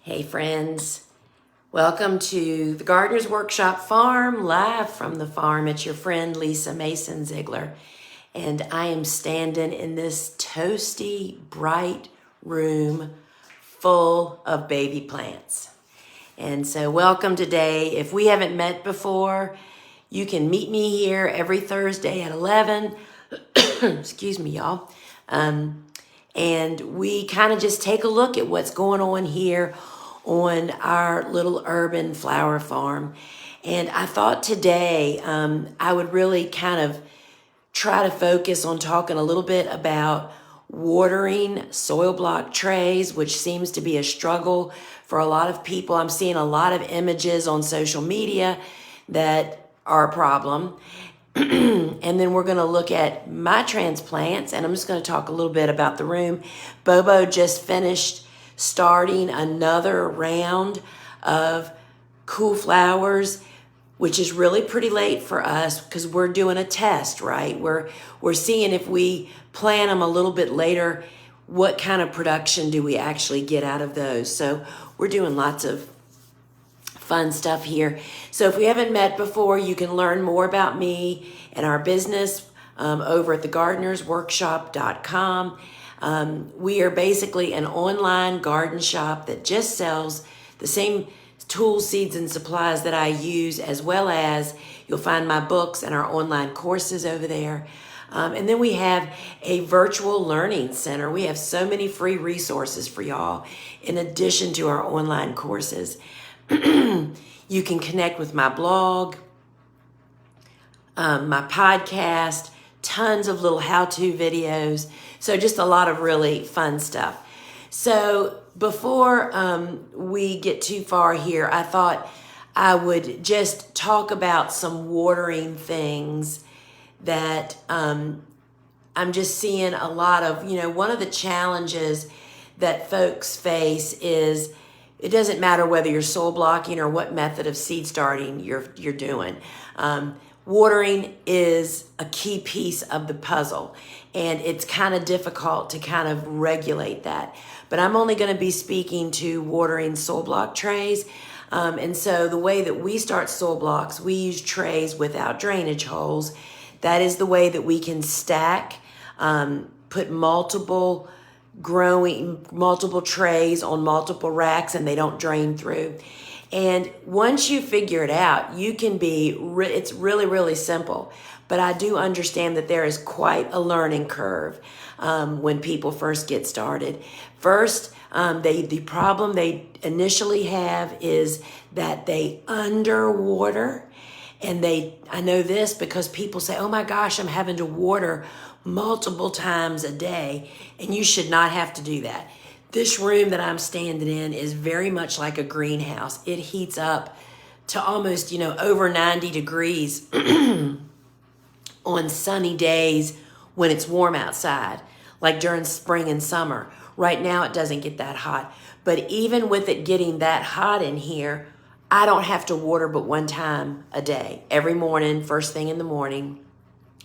Hey friends, welcome to the Gardener's Workshop Farm, live from the farm. It's your friend Lisa Mason Ziegler, and I am standing in this toasty, bright room full of baby plants. And so welcome today. If we haven't met before, you can meet me here every Thursday at 11. Excuse me, y'all. And we kind of just take a look at what's going on here on our little urban flower farm. And I thought today I would really kind of try to focus on talking a little bit about watering soil block trays, which seems to be a struggle for a lot of people. I'm seeing a lot of images on social media that are a problem. And then we're going to look at my transplants, and I'm just going to talk a little bit about the room. Bobo just finished starting another round of cool flowers, which is really pretty late for us because we're doing a test, right? We're seeing if we plant them a little bit later, what kind of production do we actually get out of those? So we're doing lots of fun stuff here. So if we haven't met before, you can learn more about me and our business over at thegardenersworkshop.com. We are basically an online garden shop that just sells the same tools, seeds, and supplies that I use, as well as you'll find my books and our online courses over there. And then we have a virtual learning center. We have so many free resources for y'all in addition to our online courses. You can connect with my blog, my podcast, tons of little how-to videos. So just a lot of really fun stuff. So before we get too far here, I thought I would just talk about some watering things that I'm just seeing a lot of. One of the challenges that folks face is it doesn't matter whether you're soil blocking or what method of seed starting you're doing. Watering is a key piece of the puzzle, and it's kind of difficult to kind of regulate that. But I'm only going to be speaking to watering soil block trays. And so the way that we start soil blocks, we use trays without drainage holes. That is the way that we can stack, put multiple trays on multiple racks, and they don't drain through. And once you figure it out, you can it's really, really simple. But I do understand that there is quite a learning curve when people first get started. First, the problem they initially have is that they underwater. And I know this because people say, oh my gosh, I'm having to water multiple times a day, and you should not have to do that. This room that I'm standing in is very much like a greenhouse. It heats up to almost, over 90 degrees on sunny days when it's warm outside, like during spring and summer. Right now it doesn't get that hot, but even with it getting that hot in here, I don't have to water but one time a day, every morning, first thing in the morning,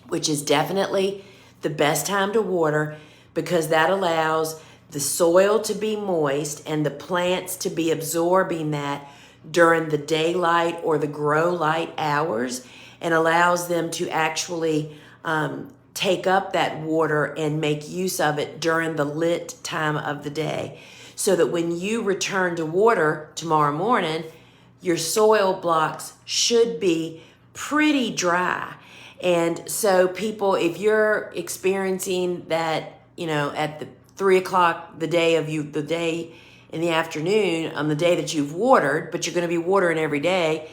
which is definitely the best time to water because that allows the soil to be moist and the plants to be absorbing that during the daylight or the grow light hours, and allows them to actually take up that water and make use of it during the lit time of the day. So that when you return to water tomorrow morning, your soil blocks should be pretty dry. And so people, if you're experiencing that, at the 3 o'clock the day in the afternoon on the day that you've watered, but you're going to be watering every day,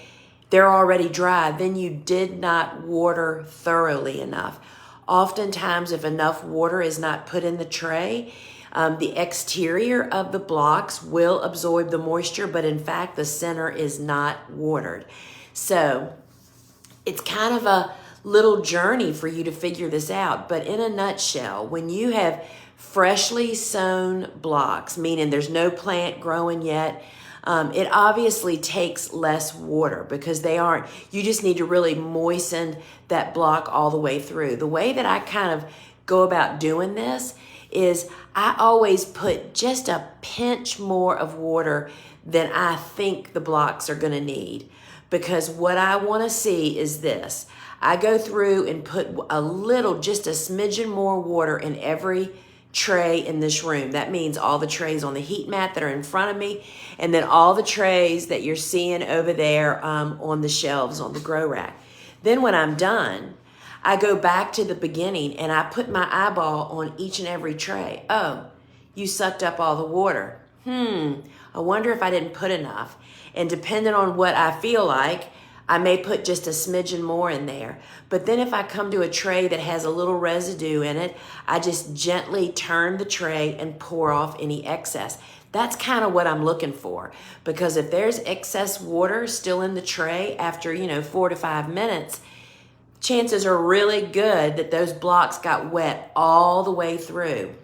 they're already dry, then you did not water thoroughly enough. Oftentimes, if enough water is not put in the tray, the exterior of the blocks will absorb the moisture, but in fact, the center is not watered. So it's kind of a little journey for you to figure this out. But in a nutshell, when you have freshly sown blocks, meaning there's no plant growing yet, it obviously takes less water because you just need to really moisten that block all the way through. The way that I kind of go about doing this is I always put just a pinch more of water than I think the blocks are going to need. Because what I want to see is this. I go through and put a little, just a smidgen more water in every tray in this room. That means all the trays on the heat mat that are in front of me, and then all the trays that you're seeing over there on the shelves on the grow rack. Then when I'm done, I go back to the beginning and I put my eyeball on each and every tray. Oh, you sucked up all the water. I wonder if I didn't put enough. And depending on what I feel like, I may put just a smidgen more in there. But then if I come to a tray that has a little residue in it, I just gently turn the tray and pour off any excess. That's kind of what I'm looking for. Because if there's excess water still in the tray after, 4 to 5 minutes, chances are really good that those blocks got wet all the way through.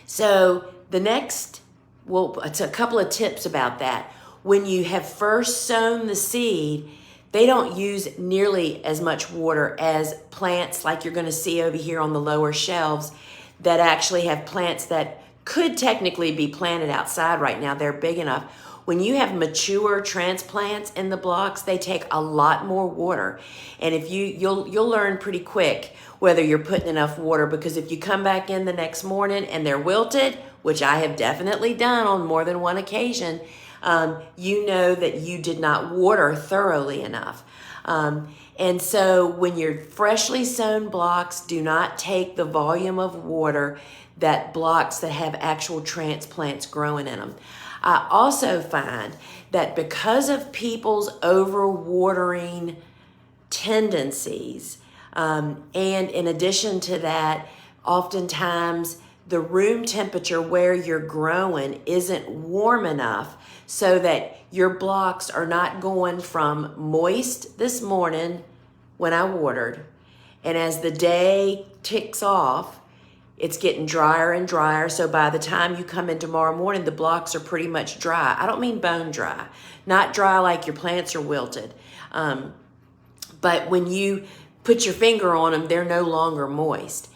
So the next, it's a couple of tips about that. When you have first sown the seed, they don't use nearly as much water as plants like you're going to see over here on the lower shelves that actually have plants that could technically be planted outside right now. They're big enough. When you have mature transplants in the blocks, they take a lot more water. And if you'll learn pretty quick whether you're putting enough water, because if you come back in the next morning and they're wilted, which I have definitely done on more than one occasion, you know that you did not water thoroughly enough. And so when you're freshly sown blocks, do not take the volume of water that blocks that have actual transplants growing in them. I also find that because of people's overwatering tendencies, and in addition to that, oftentimes the room temperature where you're growing isn't warm enough so that your blocks are not going from moist this morning when I watered, and as the day ticks off, it's getting drier and drier. So by the time you come in tomorrow morning, the blocks are pretty much dry. I don't mean bone dry, not dry like your plants are wilted. But when you put your finger on them, they're no longer moist.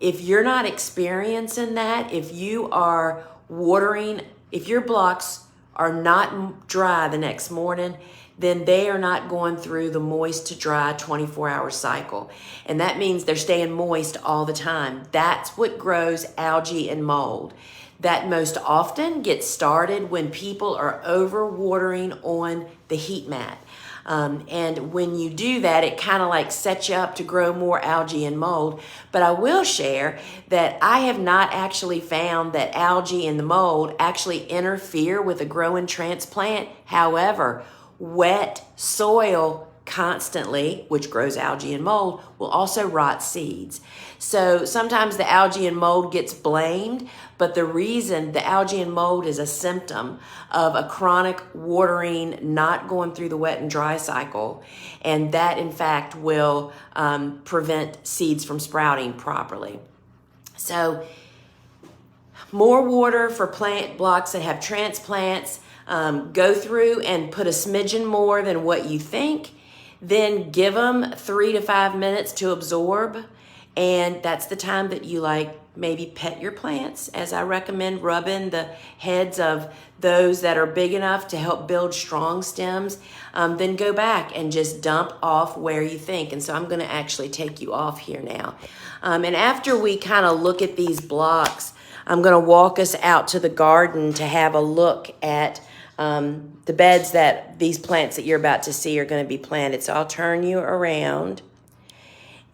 If you're not experiencing that, if you are watering, if your blocks are not dry the next morning, then they are not going through the moist to dry 24-hour cycle. And that means they're staying moist all the time. That's what grows algae and mold. That most often gets started when people are overwatering on the heat mat. And when you do that, it kind of like sets you up to grow more algae and mold. But I will share that I have not actually found that algae and the mold actually interfere with a growing transplant. However, wet soil constantly, which grows algae and mold, will also rot seeds. So sometimes the algae and mold gets blamed, but the reason the algae and mold is a symptom of a chronic watering, not going through the wet and dry cycle. And that, in fact, will prevent seeds from sprouting properly. So more water for plant blocks that have transplants. Go through and put a smidgen more than what you think. Then give them 3 to 5 minutes to absorb. And that's the time that you maybe pet your plants, as I recommend rubbing the heads of those that are big enough to help build strong stems. Then go back and just dump off where you think. And so I'm going to actually take you off here now. And after we kind of look at these blocks, I'm going to walk us out to the garden to have a look at the beds that these plants that you're about to see are going to be planted. So I'll turn you around.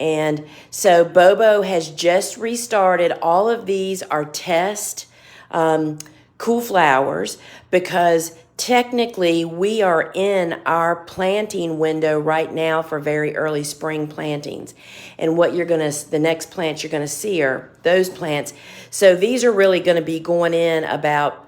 And so Bobo has just restarted. All of these are test cool flowers because technically we are in our planting window right now for very early spring plantings. And what the next plants you're going to see are those plants. So these are really going to be going in about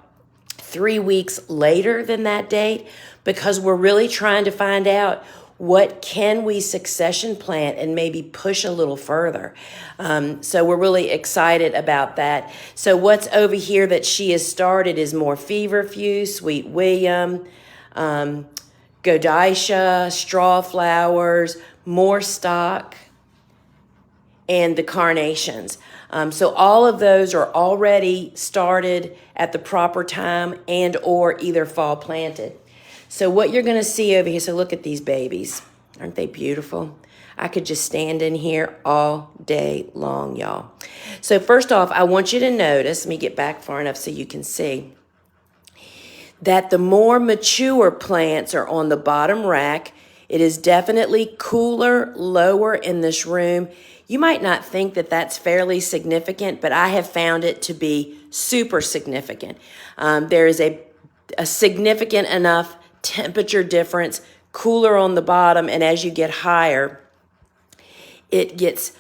3 weeks later than that date because we're really trying to find out what can we succession plant and maybe push a little further. So we're really excited about that. So what's over here that she has started is more feverfew, Sweet William, Godicia, Strawflowers, more stock, and the carnations. So all of those are already started at the proper time and or either fall planted. So what you're going to see over here, so look at these babies. Aren't they beautiful? I could just stand in here all day long, y'all. So first off, I want you to notice, let me get back far enough so you can see, that the more mature plants are on the bottom rack. It is definitely cooler, lower in this room. You might not think that that's fairly significant, but I have found it to be super significant. There is a significant enough temperature difference, cooler on the bottom, and as you get higher, it gets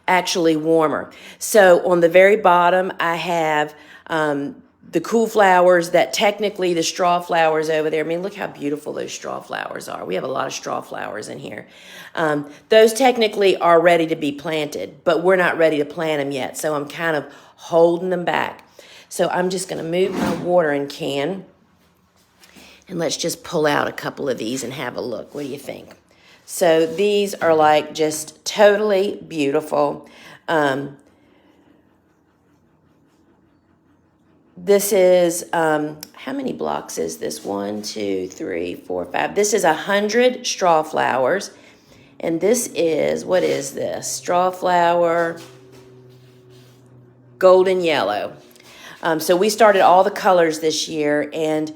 actually warmer. So on the very bottom, I have the cool flowers that technically the straw flowers over there. I mean, look how beautiful those straw flowers are. We have a lot of straw flowers in here. Those technically are ready to be planted, but we're not ready to plant them yet. So I'm kind of holding them back. So I'm just going to move my watering can. And let's just pull out a couple of these and have a look. What do you think? So these are like just totally beautiful. This is, how many blocks is this? 1, 2, 3, 4, 5. This is 100 straw flowers. And this is, what is this? Strawflower golden yellow. So we started all the colors this year, and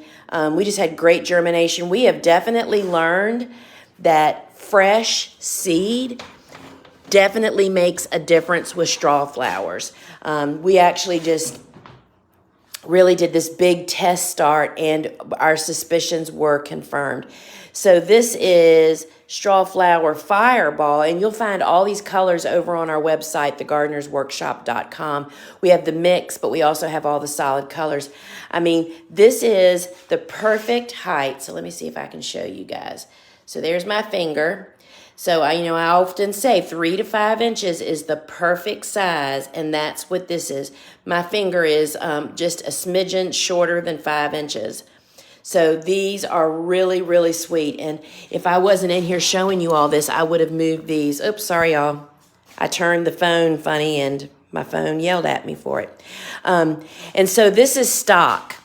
we just had great germination. We have definitely learned that fresh seed definitely makes a difference with straw flowers. We actually just really did this big test start, and our suspicions were confirmed. So this is Strawflower Fireball, and you'll find all these colors over on our website, thegardenersworkshop.com. We have the mix, but we also have all the solid colors. I mean, this is the perfect height. So let me see if I can show you guys. So there's my finger. So I often say 3 to 5 inches is the perfect size, and that's what this is. My finger is just a smidgen shorter than 5 inches. So these are really, really sweet. And if I wasn't in here showing you all this, I would have moved these. Oops, sorry, y'all. I turned the phone funny, and my phone yelled at me for it. And so this is stock.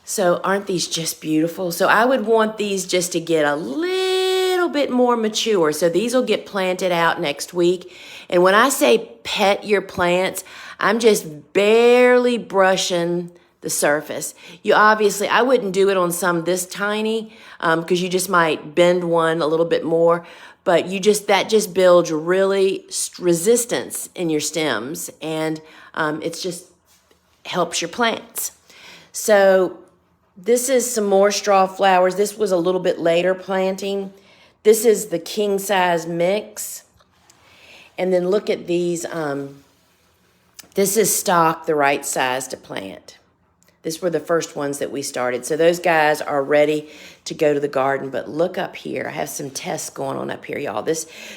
So aren't these just beautiful? So I would want these just to get a little bit more mature. So these will get planted out next week. And when I say pet your plants, I'm just barely brushing the surface. I wouldn't do it on some this tiny because you just might bend one a little bit more. But that just builds really resistance in your stems, and it's just helps your plants. So this is some more straw flowers. This was a little bit later planting. This is the king size mix. And then look at these. This is stock, the right size to plant. These were the first ones that we started. So those guys are ready to go to the garden. But look up here. I have some tests going on up here, y'all.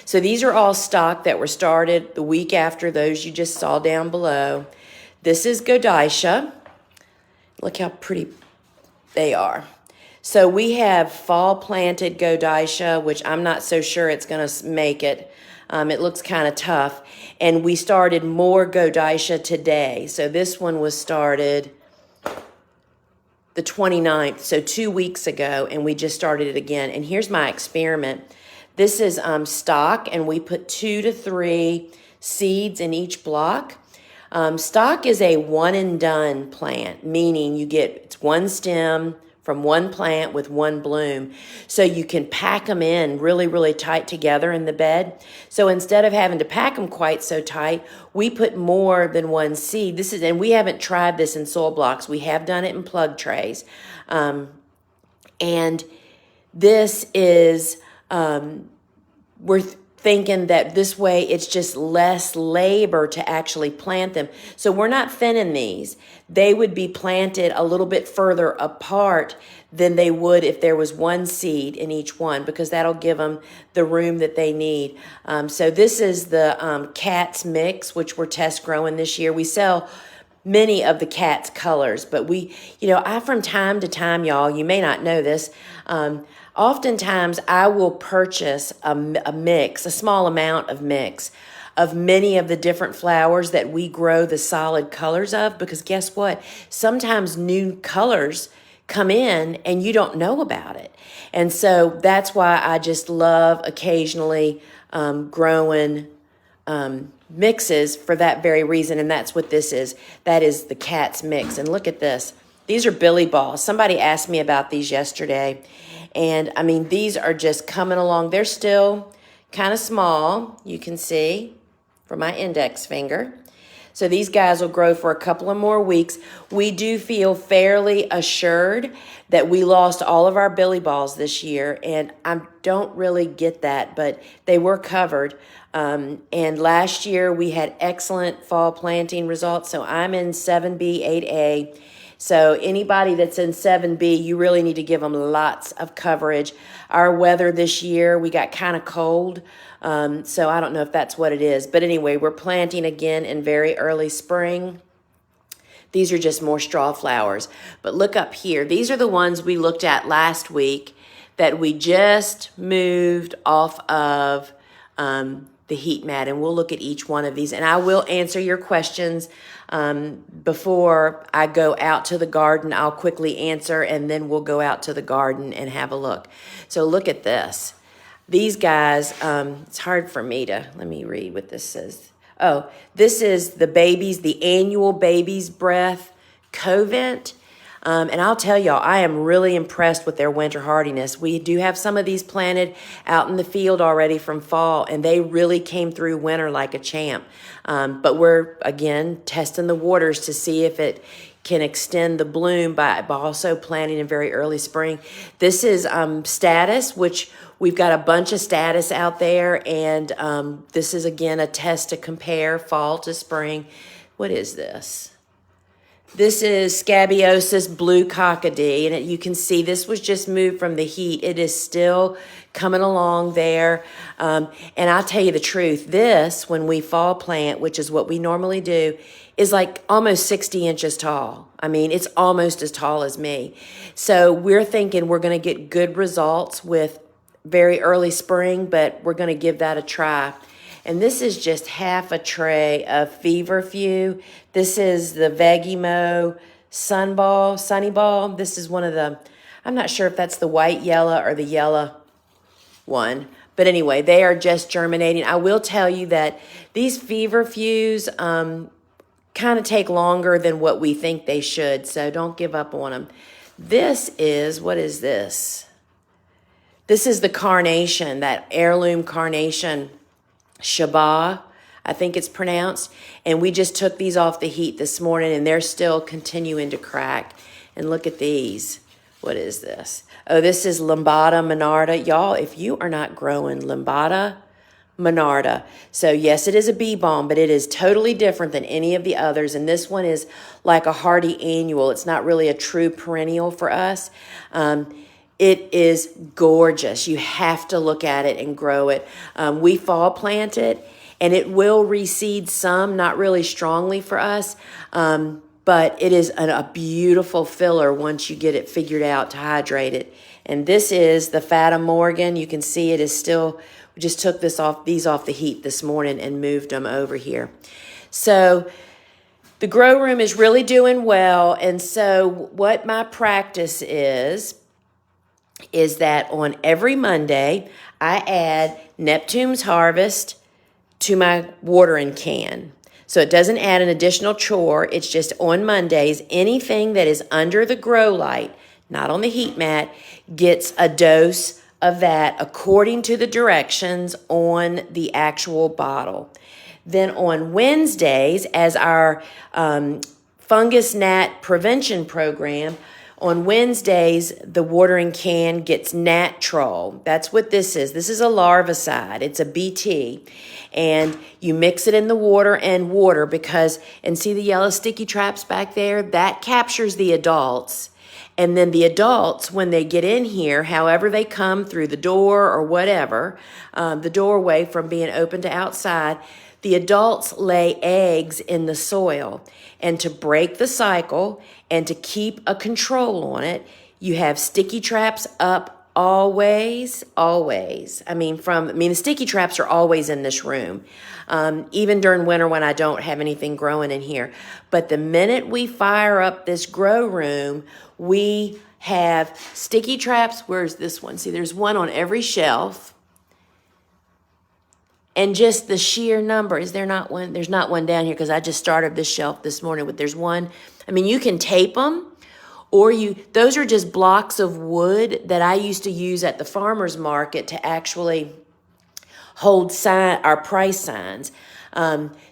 So these are all stock that were started the week after those you just saw down below. This is Godicia. Look how pretty they are. So we have fall planted Godicia, which I'm not so sure it's going to make it. It looks kind of tough. And we started more Godicia today. So this one was started the 29th, so 2 weeks ago, and we just started it again. And here's my experiment. This is stock, and we put 2 to 3 seeds in each block. Stock is a one and done plant, meaning it's one stem from one plant with one bloom. So you can pack them in really, really tight together in the bed. So instead of having to pack them quite so tight, we put more than one seed. And we haven't tried this in soil blocks. We have done it in plug trays. And this is, we're thinking that this way it's just less labor to actually plant them. So we're not thinning these. They would be planted a little bit further apart than they would if there was one seed in each one, because that'll give them the room that they need. So this is the Cat's Mix, which we're test growing this year. We sell many of the Cat's colors, but I from time to time, y'all, you may not know this, oftentimes I will purchase a mix, a small amount of mix of many of the different flowers that we grow the solid colors of, because guess what? Sometimes new colors come in and you don't know about it. And so that's why I just love occasionally growing mixes for that very reason. And that's what this is. That is the cat's mix. And look at this. These are Billy Balls. Somebody asked me about these yesterday. And I mean, these are just coming along. They're still kind of small, you can see from my index finger. So these guys will grow for a couple of more weeks. We do feel fairly assured that we lost all of our Billy Balls this year, and I don't really get that, but they were covered. And last year we had excellent fall planting results, so I'm in 7B, 8A. So anybody that's in 7B, you really need to give them lots of coverage. Our weather this year, we got kind of cold, so I don't know if that's what it is. But anyway, we're planting again in very early spring. These are just more straw flowers. But look up here. These are the ones we looked at last week that we just moved off of the heat mat, and we'll look at each one of these. And I will answer your questions before I go out to the garden. I'll quickly answer, and then we'll go out to the garden and have a look. So look at this. These guys, it's hard for me to, let me read what this says. Oh, this is the babies, the annual baby's breath covent. And I'll tell y'all, I am really impressed with their winter hardiness. We do have some of these planted out in the field already from fall, and they really came through winter like a champ. But we're, again, testing the waters to see if it can extend the bloom by also planting in very early spring. This is status, which we've got a bunch of status out there, and this is, again, a test to compare fall to spring. What is this? This is Scabiosis blue cockadee, and you can see this was just moved from the heat. It is still coming along there. And I'll tell you the truth, this, when we fall plant, which is what we normally do, is like almost 60 inches tall. I mean, it's almost as tall as me. So we're thinking we're going to get good results with very early spring, but we're going to give that a try. And this is just half a tray of feverfew. This is the Vegimo Sunny Ball. This is one of the, I'm not sure if that's the white yellow or the yellow one. But anyway, they are just germinating. I will tell you that these feverfews kind of take longer than what we think they should. So don't give up on them. This is, what is this? This is the carnation, that heirloom carnation. Shabbat, I think it's pronounced. And we just took these off the heat this morning, and they're still continuing to crack. And look at these. What is this? Oh, this is Lombata Monarda. Y'all, if you are not growing Lombata Monarda. So yes, it is a bee balm, but it is totally different than any of the others. And this one is like a hardy annual. It's not really a true perennial for us. It is gorgeous. You have to look at it and grow it. We fall plant it, and it will reseed some, not really strongly for us, but it is a beautiful filler once you get it figured out to hydrate it. And this is the Fata Morgan. You can see it is still, we just took these off the heat this morning and moved them over here. So the grow room is really doing well. And so what my practice is that on every Monday, I add Neptune's Harvest to my watering can. So it doesn't add an additional chore. It's just on Mondays, anything that is under the grow light, not on the heat mat, gets a dose of that according to the directions on the actual bottle. Then on Wednesdays, as our fungus gnat prevention program, on Wednesdays, the watering can gets Gnat Troll. That's what this is. This is a larvicide. It's a BT. And you mix it in the water because, and see the yellow sticky traps back there? That captures the adults. And then the adults, when they get in here, however they come through the door or whatever, the doorway from being open to outside, the adults lay eggs in the soil. And to break the cycle and to keep a control on it, you have sticky traps up always, I mean, the sticky traps are always in this room, even during winter when I don't have anything growing in here. But the minute we fire up this grow room, we have sticky traps. Where's this one? See, there's one on every shelf. And just the sheer number, is there not one? There's not one down here because I just started this shelf this morning, but there's one. I mean, you can tape them, or those are just blocks of wood that I used to use at the farmer's market to actually hold our price signs.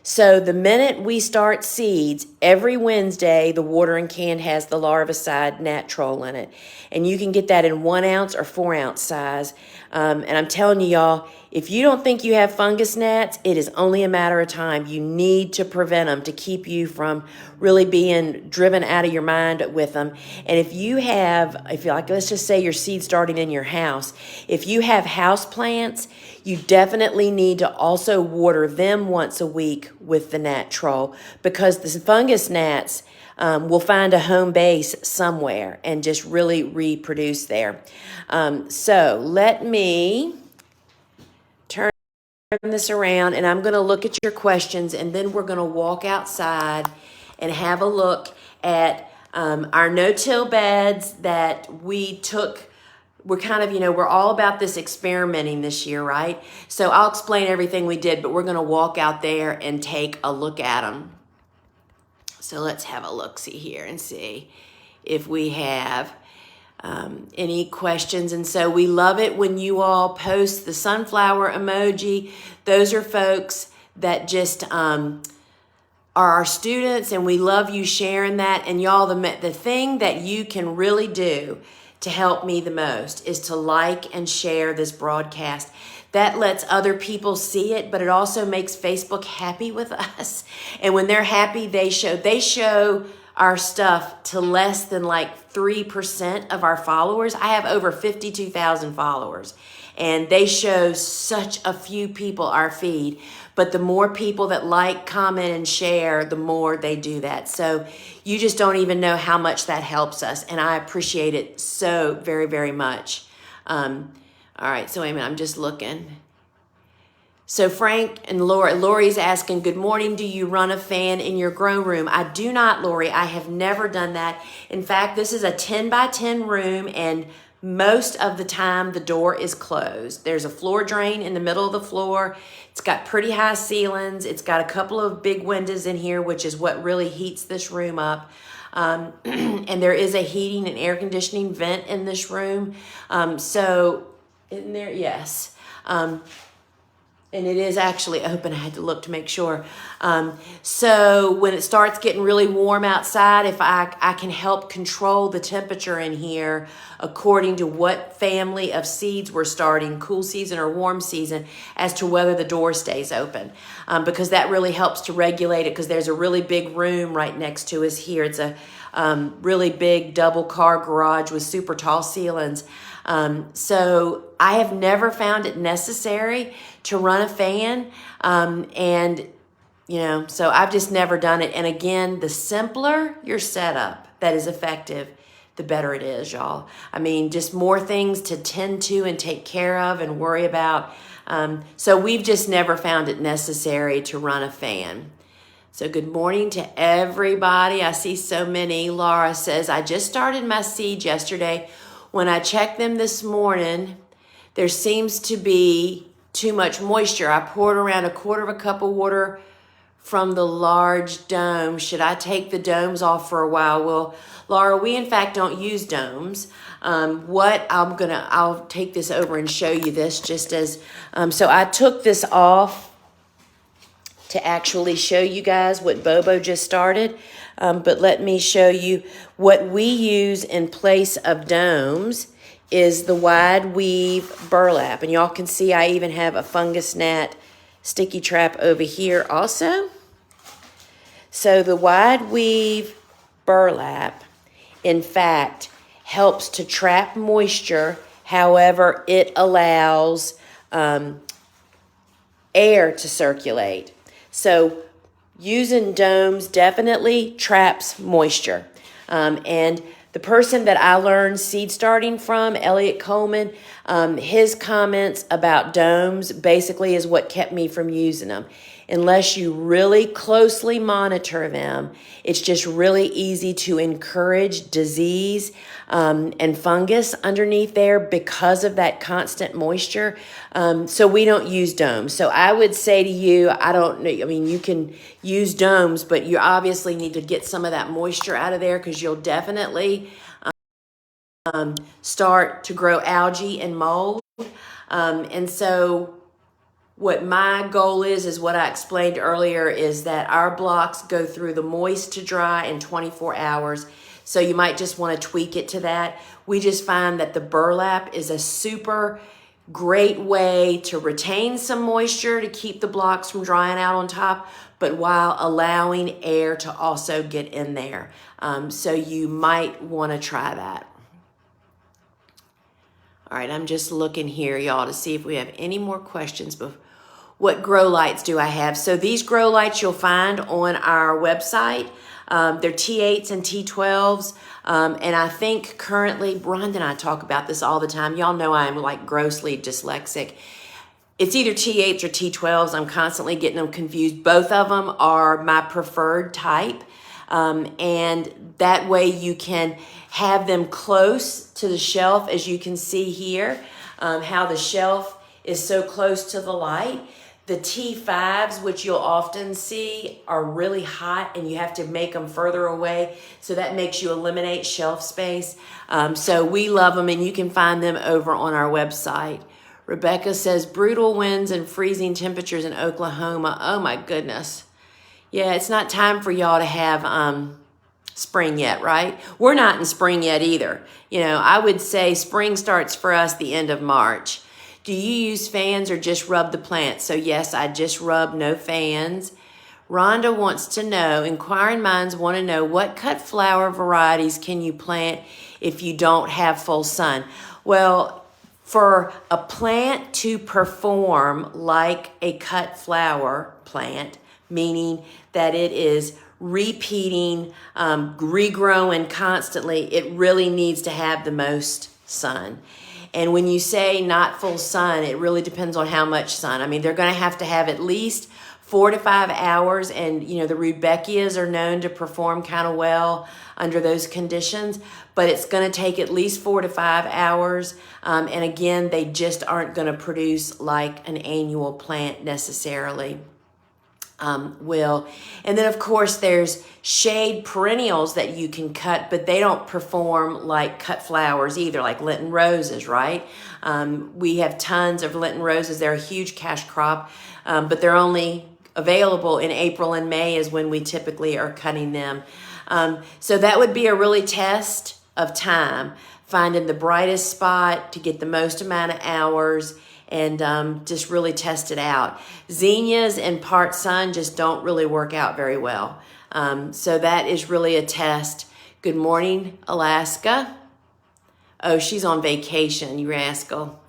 So the minute we start seeds, every Wednesday, the watering can has the larvicide Gnat Troll in it. And you can get that in 1 ounce or 4 ounce size. And I'm telling you, y'all, if you don't think you have fungus gnats, it is only a matter of time. You need to prevent them to keep you from really being driven out of your mind with them. And if you let's just say your seed starting in your house, if you have house plants, you definitely need to also water them once a week with the Gnat Troll, because the fungus gnats will find a home base somewhere and just really reproduce there. So let me turn this around, and I'm going to look at your questions, and then we're going to walk outside and have a look at our no-till beds that we took. We're kind of, we're all about this experimenting this year, right? So I'll explain everything we did, but we're going to walk out there and take a look at them. So let's have a look-see here and see if we have any questions. And so we love it when you all post the sunflower emoji. Those are folks that just are our students, and we love you sharing that. And y'all, the thing that you can really do to help me the most is to like and share this broadcast. That lets other people see it, but it also makes Facebook happy with us. And when they're happy, they show our stuff to less than like 3% of our followers. I have over 52,000 followers, and they show such a few people our feed. But the more people that like, comment, and share, the more they do that. So you just don't even know how much that helps us. And I appreciate it so very, very much. All right, so wait a minute, I'm just looking. So Frank and Lori's asking, good morning, do you run a fan in your grow room? I do not, Lori. I have never done that. In fact, this is a 10 by 10 room, and most of the time the door is closed. There's a floor drain in the middle of the floor. It's got pretty high ceilings. It's got a couple of big windows in here, which is what really heats this room up. And there is a heating and air conditioning vent in this room. So in there, yes. And it is actually open. I had to look to make sure. So when it starts getting really warm outside, if I can help control the temperature in here according to what family of seeds we're starting, cool season or warm season, as to whether the door stays open. Because that really helps to regulate it, because there's a really big room right next to us here. It's a really big double car garage with super tall ceilings. So I have never found it necessary to run a fan. So I've just never done it. And again, the simpler your setup that is effective, the better it is, y'all. I mean, just more things to tend to and take care of and worry about. So we've just never found it necessary to run a fan. So good morning to everybody. I see so many. Laura says, I just started my seeds yesterday. When I checked them this morning, there seems to be too much moisture. I poured around 1/4 cup of water from the large dome. Should I take the domes off for a while? Well, Laura, we in fact don't use domes. I'll take this over and show you this just as, so I took this off to actually show you guys what Bobo just started. But let me show you what we use in place of domes is the wide weave burlap. And y'all can see I even have a fungus gnat sticky trap over here also. So the wide weave burlap, in fact, helps to trap moisture. However, it allows air to circulate. So using domes definitely traps moisture. And The person that I learned seed starting from, Elliot Coleman, his comments about domes basically is what kept me from using them. Unless you really closely monitor them, it's just really easy to encourage disease and fungus underneath there because of that constant moisture. So we don't use domes. So I would say to you, I don't know, I mean, you can use domes, but you obviously need to get some of that moisture out of there because you'll definitely start to grow algae and mold. And so what my goal is what I explained earlier, is that our blocks go through the moist to dry in 24 hours. So you might just want to tweak it to that. We just find that the burlap is a super great way to retain some moisture to keep the blocks from drying out on top, but while allowing air to also get in there. So you might want to try that. All right, I'm just looking here, y'all, to see if we have any more questions. What grow lights do I have? So these grow lights you'll find on our website. They're T8s and T12s. And I think currently, Rhonda and I talk about this all the time. Y'all know I'm like grossly dyslexic. It's either T8s or T12s. I'm constantly getting them confused. Both of them are my preferred type. And that way you can have them close to the shelf, as you can see here, how the shelf is so close to the light. The T5s, which you'll often see, are really hot and you have to make them further away. So that makes you eliminate shelf space. So we love them, and you can find them over on our website. Rebecca says, brutal winds and freezing temperatures in Oklahoma. Oh my goodness. Yeah, it's not time for y'all to have spring yet, right? We're not in spring yet either. You know, I would say spring starts for us the end of March. Do you use fans or just rub the plants? So yes, I just rub, no fans. Rhonda wants to know, inquiring minds want to know, what cut flower varieties can you plant if you don't have full sun? Well, for a plant to perform like a cut flower plant, meaning that it is repeating, regrowing constantly, it really needs to have the most sun. And when you say not full sun, it really depends on how much sun. I mean, they're going to have at least 4 to 5 hours. And, you know, the Rudbeckias are known to perform kind of well under those conditions. But it's going to take at least 4 to 5 hours. And again, they just aren't going to produce like an annual plant necessarily will. And then, of course, there's shade perennials that you can cut, but they don't perform like cut flowers either, like Lenten roses, right? We have tons of Lenten roses. They're a huge cash crop, but they're only available in April and May is when we typically are cutting them. So that would be a really test of time, finding the brightest spot to get the most amount of hours, and just really test it out. Zinnias and part sun just don't really work out very well. So that is really a test. Good morning, Alaska. Oh, she's on vacation, you rascal.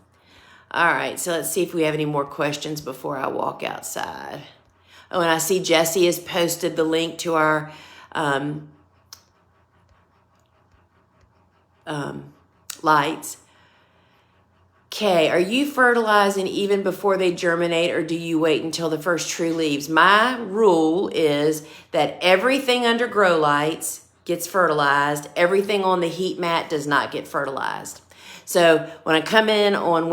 All right, so let's see if we have any more questions before I walk outside. Oh, and I see Jessie has posted the link to our lights. Okay, are you fertilizing even before they germinate, or do you wait until the first true leaves? My rule is that everything under grow lights gets fertilized. Everything on the heat mat does not get fertilized. So when I come in on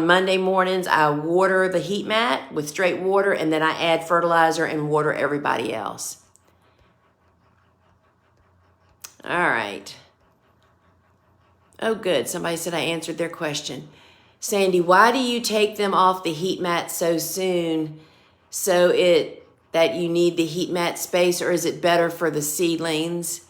Monday mornings, I water the heat mat with straight water, and then I add fertilizer and water everybody else. All right. Oh, good. Somebody said I answered their question. Sandy, why do you take them off the heat mat so soon that you need the heat mat space, or is it better for the seedlings?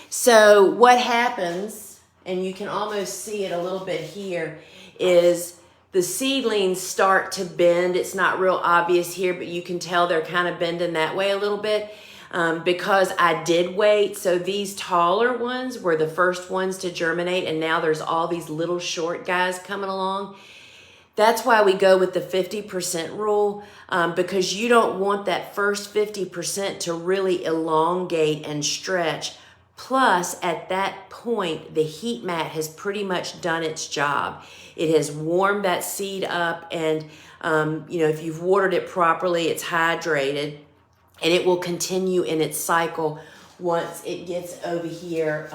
So what happens, and you can almost see it a little bit here, is the seedlings start to bend. It's not real obvious here, but you can tell they're kind of bending that way a little bit. Because I did wait. So these taller ones were the first ones to germinate, and now there's all these little short guys coming along. That's why we go with the 50% rule, because you don't want that first 50% to really elongate and stretch Plus, at that point, the heat mat has pretty much done its job. It has warmed that seed up, and if you've watered it properly, it's hydrated, and it will continue in its cycle once it gets over here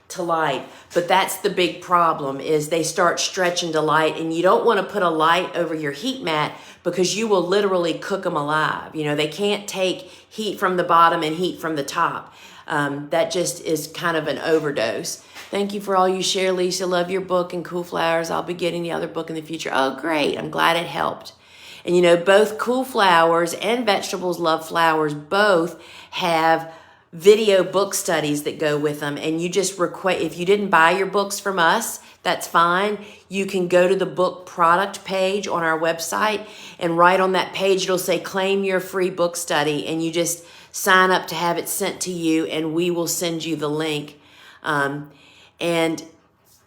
to light. But that's the big problem, is they start stretching to light, and you don't want to put a light over your heat mat because you will literally cook them alive. They can't take heat from the bottom and heat from the top. That just is kind of an overdose. Thank you for all you share, Lisa. Love your book and Cool Flowers. I'll be getting the other book in the future. Oh, great. I'm glad it helped. And both Cool Flowers and Vegetables Love Flowers both have video book studies that go with them. And you just request, if you didn't buy your books from us, that's fine. You can go to the book product page on our website, and right on that page, it'll say claim your free book study, and you just sign up to have it sent to you, and we will send you the link. And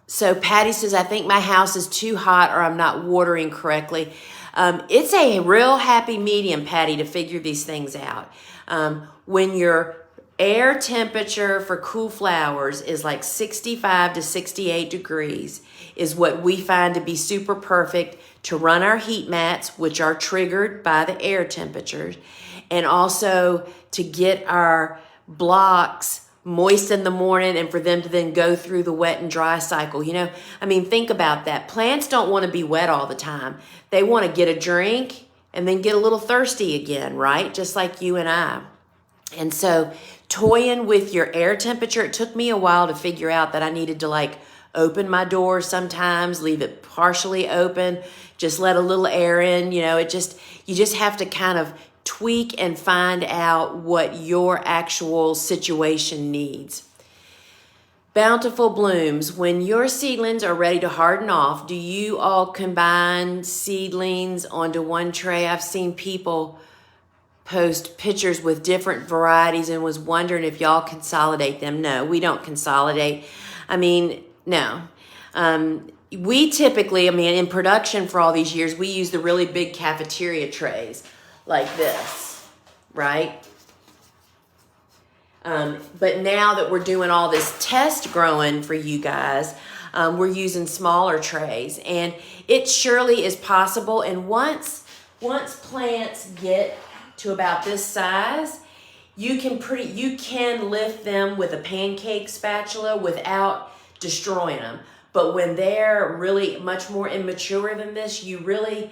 so Patty says, I think my house is too hot or I'm not watering correctly. It's a real happy medium, Patty, to figure these things out. When your air temperature for Cool Flowers is like 65 to 68 degrees is what we find to be super perfect to run our heat mats, which are triggered by the air temperatures, and also to get our blocks moist in the morning and for them to then go through the wet and dry cycle. Think about that. Plants don't want to be wet all the time. They want to get a drink and then get a little thirsty again, right? Just like you and I. And so toying with your air temperature, it took me a while to figure out that I needed to open my door sometimes, leave it partially open, just let a little air in. You just have to kind of tweak and find out what your actual situation needs. Bountiful Blooms, when your seedlings are ready to harden off, do you all combine seedlings onto one tray? I've seen people post pictures with different varieties and was wondering if y'all consolidate them. No, we don't consolidate. No. We typically, in production for all these years, we use the really big cafeteria trays like this, right? But now that we're doing all this test growing for you guys, we're using smaller trays, and it surely is possible. And once plants get to about this size, you can lift them with a pancake spatula without destroying them. But when they're really much more immature than this, you really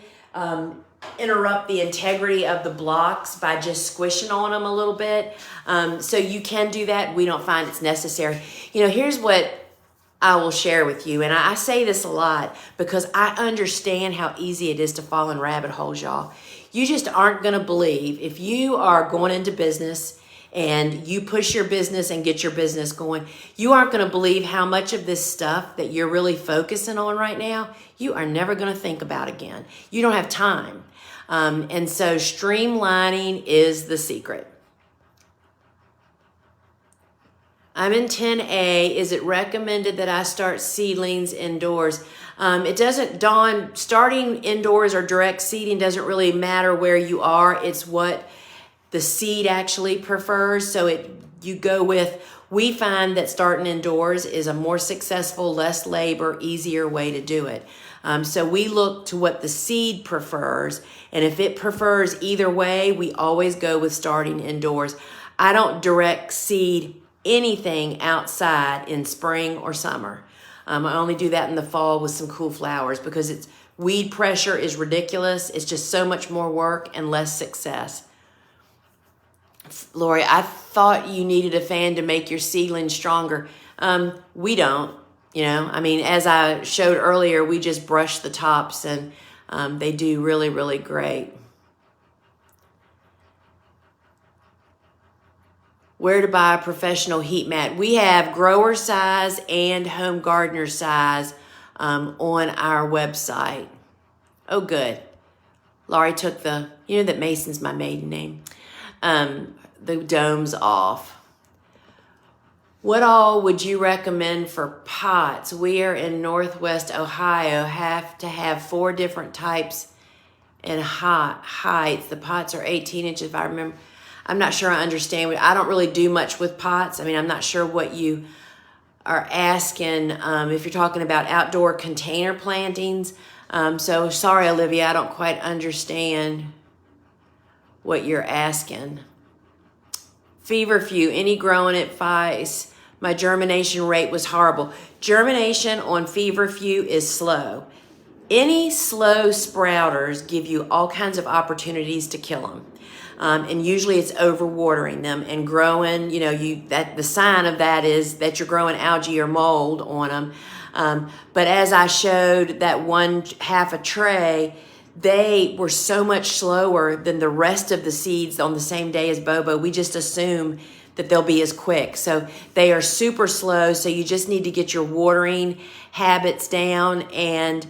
interrupt the integrity of the blocks by just squishing on them a little bit. So you can do that. We don't find it's necessary. Here's what I will share with you. And I say this a lot because I understand how easy it is to fall in rabbit holes, y'all. You just aren't going to believe, if you are going into business and you push your business and get your business going, you aren't going to believe how much of this stuff that you're really focusing on right now, you are never going to think about again. You don't have time. And so streamlining is the secret. I'm in 10A. Is it recommended that I start seedlings indoors? It doesn't, Dawn, starting indoors or direct seeding doesn't really matter where you are. It's what the seed actually prefers. So you go with, we find that starting indoors is a more successful, less labor, easier way to do it. So we look to what the seed prefers. And if it prefers either way, we always go with starting indoors. I don't direct seed anything outside in spring or summer. I only do that in the fall with some Cool Flowers because weed pressure is ridiculous. It's just so much more work and less success. Lori, I thought you needed a fan to make your seedlings stronger. We don't, as I showed earlier, we just brush the tops and they do really, really great. Where to buy a professional heat mat? We have grower size and home gardener size on our website. Oh, good. Laurie took that Mason's my maiden name, the domes off. What all would you recommend for pots? We are in Northwest Ohio, have to have 4 different types and heights. The pots are 18 inches, if I remember. I'm not sure I understand. I don't really do much with pots. I mean, I'm not sure what you are asking if you're talking about outdoor container plantings. So sorry, Olivia, I don't quite understand what you're asking. Feverfew, any growing advice? My germination rate was horrible. Germination on feverfew is slow. Any slow sprouters give you all kinds of opportunities to kill them. And usually it's overwatering them and growing, you know, the sign of that is that you're growing algae or mold on them. But as I showed that one half a tray, they were so much slower than the rest of the seeds on the same day as Bobo. We just assume that they'll be as quick. So they are super slow. So you just need to get your watering habits down and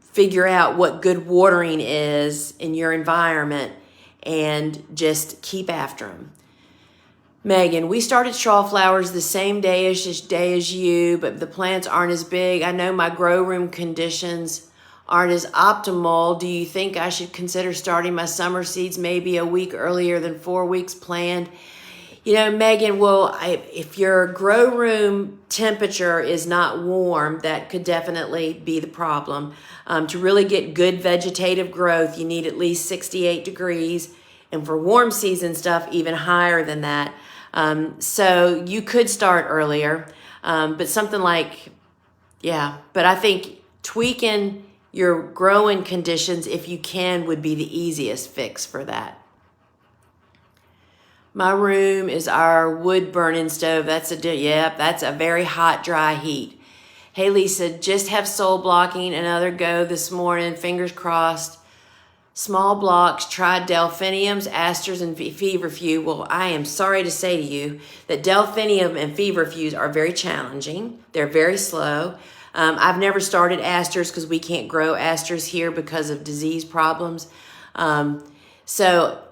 figure out what good watering is in your environment and just keep after them. Megan, we started Strawflowers the same day as you, but the plants aren't as big. I know my grow room conditions aren't as optimal. Do you think I should consider starting my summer seeds maybe a week earlier than 4 weeks planned? You know, Megan, well, if your grow room temperature is not warm, that could definitely be the problem. To really get good vegetative growth, you need at least 68 degrees. And for warm season stuff, even higher than that. So you could start earlier, but something like, yeah. But I think tweaking your growing conditions, if you can, would be the easiest fix for that. My room is our wood burning stove. That's a very hot, dry heat. Hey, Lisa, just have soul blocking another go this morning. Fingers crossed. Small blocks, tried delphiniums, asters, and feverfew. Well, I am sorry to say to you that delphinium and feverfews are very challenging. They're very slow. I've never started asters because we can't grow asters here because of disease problems. So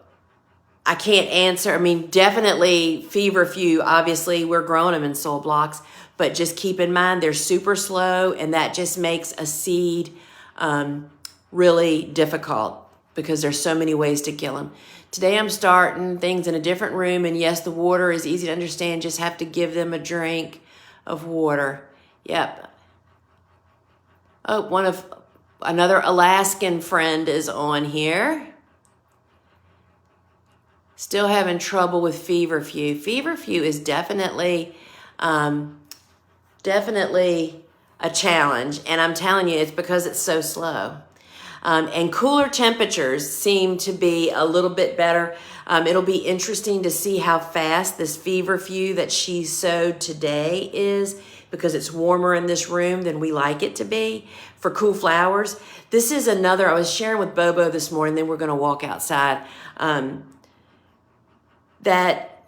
I can't answer. I mean, definitely feverfew, obviously we're growing them in soul blocks, but just keep in mind they're super slow, and that just makes a seed really difficult because there's so many ways to kill them. Today I'm starting things in a different room, and yes, the water is easy to understand. Just have to give them a drink of water. Yep. Oh, another Alaskan friend is on here. Still having trouble with feverfew. Feverfew is definitely a challenge, and I'm telling you, it's because it's so slow. And cooler temperatures seem to be a little bit better. It'll be interesting to see how fast this feverfew that she sowed today is, because it's warmer in this room than we like it to be for cool flowers. This is another, I was sharing with Bobo this morning, then we're going to walk outside, that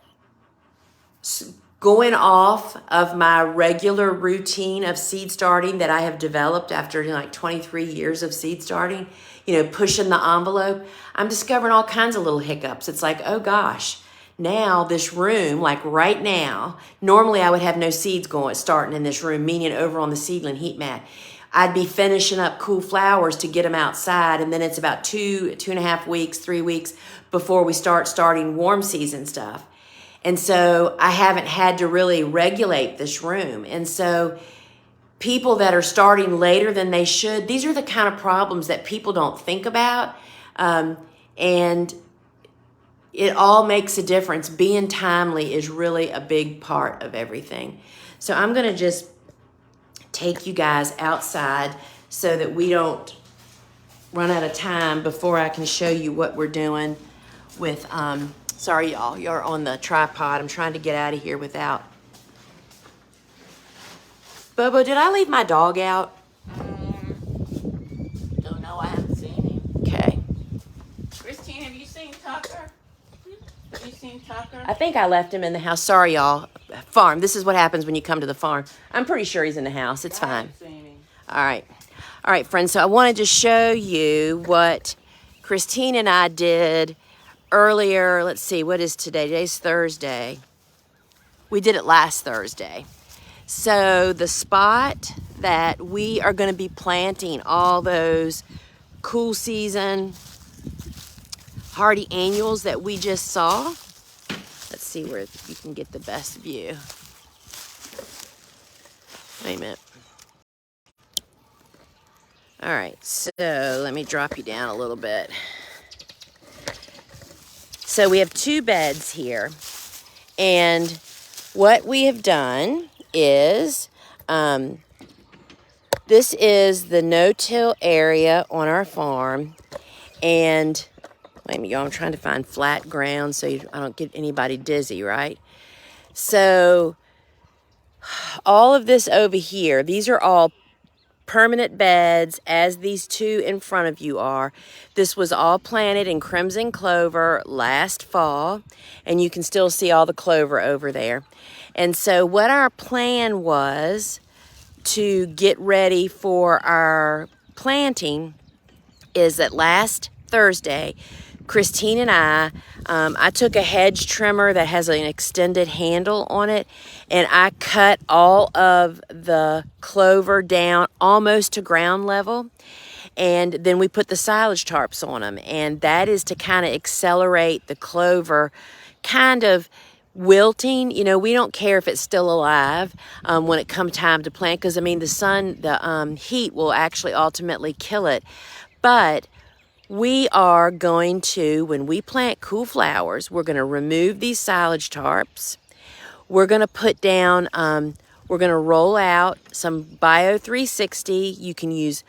going off of my regular routine of seed starting that I have developed after like 23 years of seed starting, you know, pushing the envelope, I'm discovering all kinds of little hiccups. It's like, oh gosh, now this room, like right now, normally I would have no seeds starting in this room, meaning over on the seedling heat mat. I'd be finishing up cool flowers to get them outside, and then it's about 2.5 weeks, 3 weeks before we starting warm season stuff. And so I haven't had to really regulate this room. And so people that are starting later than they should, these are the kind of problems that people don't think about. And it all makes a difference. Being timely is really a big part of everything. So I'm going to just take you guys outside so that we don't run out of time before I can show you what we're doing with, sorry y'all, you're on the tripod. I'm trying to get out of here without. Bobo, did I leave my dog out? Don't know, I haven't seen him. Okay. Christine, have you seen Tucker? Have you seen Tucker? I think I left him in the house. Sorry, y'all. Farm. This is what happens when you come to the farm. I'm pretty sure he's in the house. It's fine. Seen him. All right. All right, friends. So I wanted to show you what Christine and I did earlier. Let's see. What is today? Today's Thursday. We did it last Thursday. So the spot that we are going to be planting all those cool season hardy annuals that we just saw. Let's see where you can get the best view. Wait a minute. All right, so let me drop you down a little bit. So we have 2 beds here, and what we have done is, this is the no-till area on our farm, and wait a minute, y'all, I'm trying to find flat ground so I don't get anybody dizzy, right? So all of this over here, these are all permanent beds, as these 2 in front of you are. This was all planted in crimson clover last fall, and you can still see all the clover over there. And so what our plan was to get ready for our planting is that last Thursday, Christine and I took a hedge trimmer that has an extended handle on it, and I cut all of the clover down almost to ground level, and then we put the silage tarps on them, and that is to kind of accelerate the clover kind of wilting. You know, we don't care if it's still alive when it comes time to plant, because I mean the heat will actually ultimately kill it. But we are going to, when we plant cool flowers, we're going to remove these silage tarps. We're going to put down, we're going to roll out some Bio 360. You can use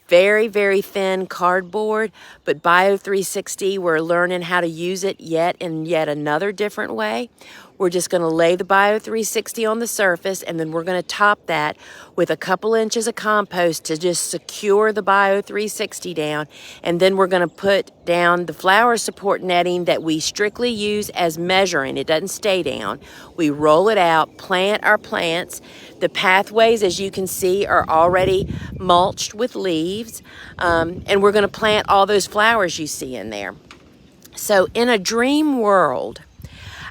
very, very thin cardboard, but Bio 360, we're learning how to use it in yet another different way. We're just going to lay the Bio 360 on the surface, and then we're going to top that with a couple inches of compost to just secure the Bio 360 down. And then we're going to put down the flower support netting that we strictly use as measuring. It doesn't stay down. We roll it out, plant our plants. The pathways, as you can see, are already mulched with leaves. And we're going to plant all those flowers you see in there. So in a dream world,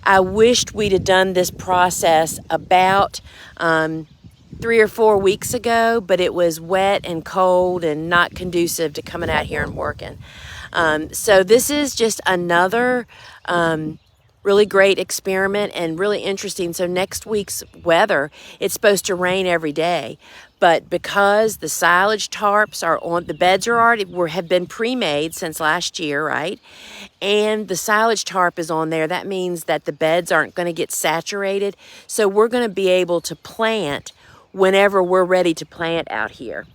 I wished we'd have done this process about 3 or 4 weeks ago, but it was wet and cold and not conducive to coming out here and working. So this is just another really great experiment and really interesting. So next week's weather, it's supposed to rain every day. But because the silage tarps are on, the beds are already, have been pre-made since last year, right? And the silage tarp is on there. That means that the beds aren't going to get saturated. So we're going to be able to plant whenever we're ready to plant out here.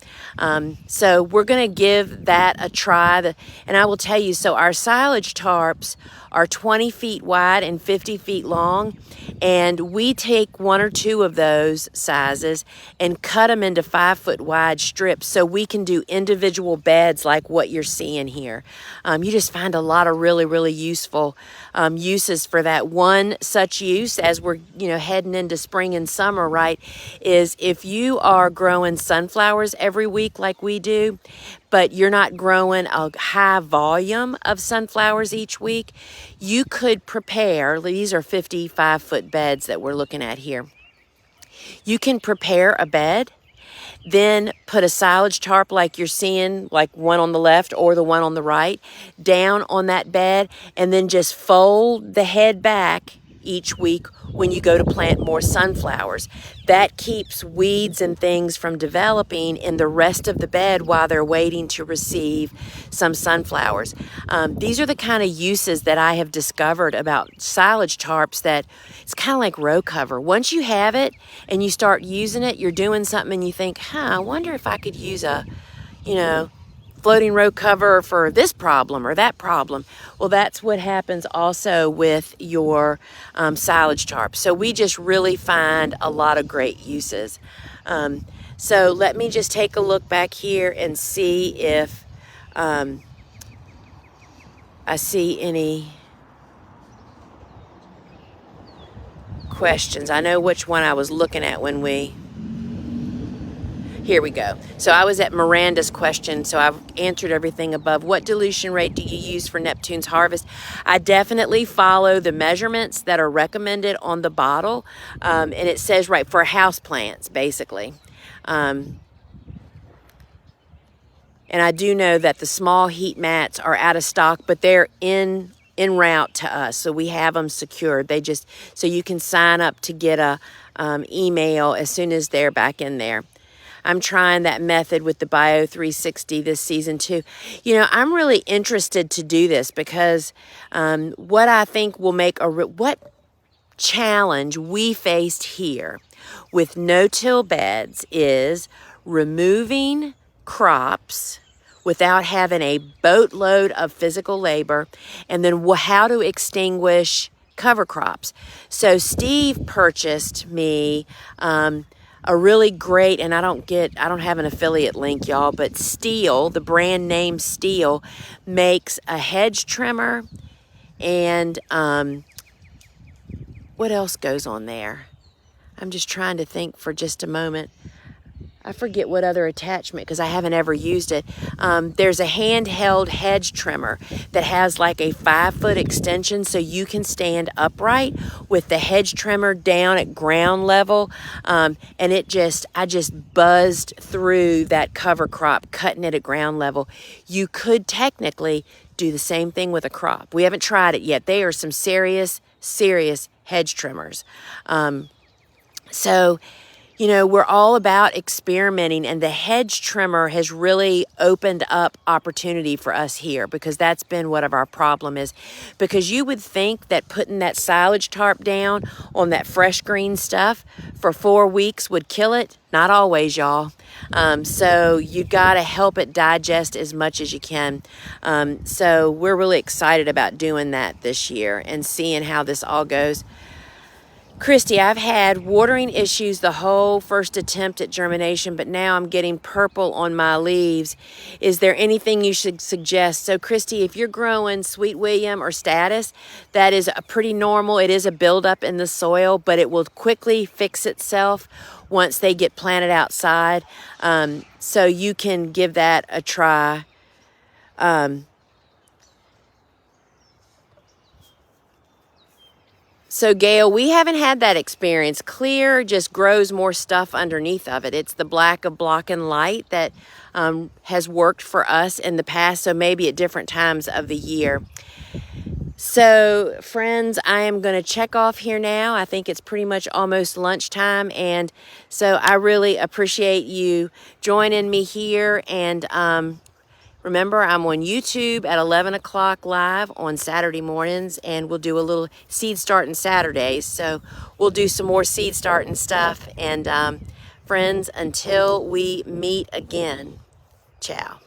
So we're going to give that a try. And I will tell you, so our silage tarps are 20 feet wide and 50 feet long. And we take 1 or 2 of those sizes and cut them into 5-foot wide strips so we can do individual beds like what you're seeing here. You just find a lot of really, really useful uses for that. One such use, as we're heading into spring and summer, right, is if you are growing sunflowers every week like we do, but you're not growing a high volume of sunflowers each week, you could prepare, these are 55-foot beds that we're looking at here. You can prepare a bed, then put a silage tarp like you're seeing, like one on the left or the one on the right, down on that bed, and then just fold the head back each week when you go to plant more sunflowers. That keeps weeds and things from developing in the rest of the bed while they're waiting to receive some sunflowers. These are the kind of uses that I have discovered about silage tarps, that it's kind of like row cover. Once you have it and you start using it, you're doing something and you think, I wonder if I could use a, floating row cover for this problem or that problem. Well, that's what happens also with your silage tarp. So we just really find a lot of great uses. So let me just take a look back here and see if I see any questions. I know which one I was looking at when here we go. So I was at Miranda's question, so I've answered everything above. What dilution rate do you use for Neptune's harvest? I definitely follow the measurements that are recommended on the bottle, and it says right for house plants, basically. And I do know that the small heat mats are out of stock, but they're en route to us, so we have them secured. They just, so you can sign up to get a email as soon as they're back in there. I'm trying that method with the Bio 360 this season too. You know, I'm really interested to do this because what I think will make what challenge we faced here with no-till beds is removing crops without having a boatload of physical labor, and then how to extinguish cover crops. So Steve purchased me a really great, and I don't have an affiliate link, y'all, but Steel, the brand name Steel, makes a hedge trimmer, and what else goes on there? I'm just trying to think for just a moment. I forget what other attachment because I haven't ever used it. There's a handheld hedge trimmer that has like a 5-foot extension so you can stand upright with the hedge trimmer down at ground level. And I just buzzed through that cover crop, cutting it at ground level. You could technically do the same thing with a crop. We haven't tried it yet. They are some serious hedge trimmers. So, you know, we're all about experimenting, and the hedge trimmer has really opened up opportunity for us here because that's been what our problem is. Because you would think that putting that silage tarp down on that fresh green stuff for 4 weeks would kill it. Not always, y'all. So you got to help it digest as much as you can. So we're really excited about doing that this year and seeing how this all goes. Christy, I've had watering issues the whole first attempt at germination, but now I'm getting purple on my leaves. Is there anything you should suggest? So, Christy, if you're growing Sweet William or Status, that is a pretty normal. It is a buildup in the soil, but it will quickly fix itself once they get planted outside. So you can give that a try. So, Gail, we haven't had that experience. Clear just grows more stuff underneath of it. It's the black of block and light that has worked for us in the past, so maybe at different times of the year. So, friends, I am going to check off here now. I think it's pretty much almost lunchtime, and so I really appreciate you joining me here. And remember, I'm on YouTube at 11 o'clock live on Saturday mornings, and we'll do a little seed starting Saturdays. So we'll do some more seed starting stuff. And friends, until we meet again, ciao.